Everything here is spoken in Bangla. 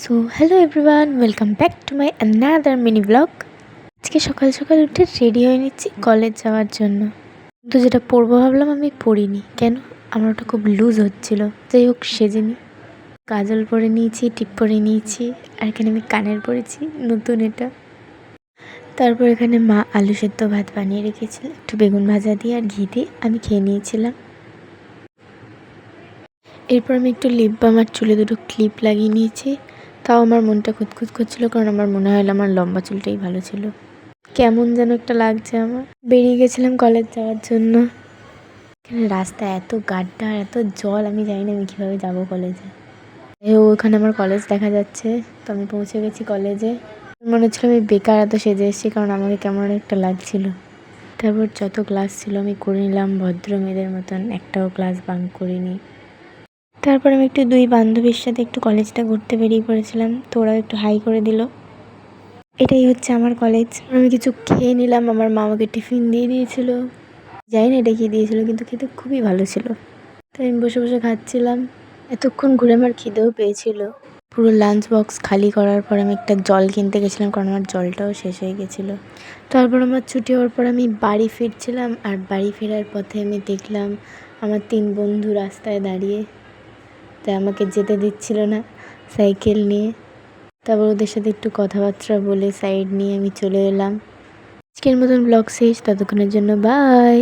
So hello everyone, welcome back to my another mini blog. আজকে সকাল সকাল উঠে রেডি হয়ে নিচ্ছি কলেজ যাওয়ার জন্য। কিন্তু যেটা পরবো ভাবলাম আমি পরিনি, কেন আমার ওটা খুব লুজ হচ্ছিল। যাই হোক সেজে নিই, কাজল পরে নিয়েছি, টিপ পরে নিয়েছি, আর এখানে আমি কানের পরেছি নতুন এটা। তারপর এখানে মা আলু সেদ্ধ ভাত বানিয়ে রেখেছিল, একটু বেগুন ভাজা দিয়ে আর ঘি দিয়ে আমি খেয়ে নিয়েছিলাম। এরপর আমি একটু লিপ বাম আর চুলে দুটো ক্লিপ লাগিয়ে নিয়েছি। তাও আমার মনটা খুঁতখুত করছিল, কারণ আমার মনে হয় আমার লম্বা চুলটাই ভালো ছিল। কেমন যেন একটা লাগছে আমার। বেরিয়ে গেছিলাম কলেজ যাওয়ার জন্য। এখানে রাস্তায় এত গাড্ডা আর এত জল, আমি জানি না আমি কীভাবে যাবো কলেজে। ওখানে আমার কলেজ দেখা যাচ্ছে, তো আমি পৌঁছে গেছি কলেজে। মনে হচ্ছিলো আমি বেকার এত সেজে এসেছি, কারণ আমাকে কেমন একটা লাগছিল। তারপর যত ক্লাস ছিল আমি করে নিলাম ভদ্র মেয়েদের মতন, একটাও ক্লাস বাঙ্ক করিনি। তারপর আমি একটু দুই বান্ধবীর সাথে একটু কলেজটা ঘুরতে বেরিয়ে পড়েছিলাম, তো ওরাও একটু হাই করে দিল। এটাই হচ্ছে আমার কলেজ। আমি কিছু খেয়ে নিলাম, আমার মা আমাকে টিফিন দিয়ে দিয়েছিল, জানি না এটা কী দিয়েছিল, কিন্তু খেতে খুবই ভালো ছিল। তাই আমি বসে বসে খাচ্ছিলাম। এতক্ষণ ঘুরে আমার খিদেও পেয়েছিল। পুরো লাঞ্চ বক্স খালি করার পর আমি একটা জল কিনতে গেছিলাম, কারণ আমার জলটাও শেষ হয়ে গেছিলো। তারপর আমার ছুটি হওয়ার পর আমি বাড়ি ফিরছিলাম, আর বাড়ি ফেরার পথে আমি দেখলাম আমার 3 বন্ধু রাস্তায় দাঁড়িয়ে, তাই আমাকে যেতে দিচ্ছিল না সাইকেল নিয়ে। তারপর ওদের সাথে একটু কথাবার্তা বলে সাইড নিয়ে আমি চলে এলাম। আজকের মতন ব্লগ শেষ, ততক্ষণের জন্য বাই।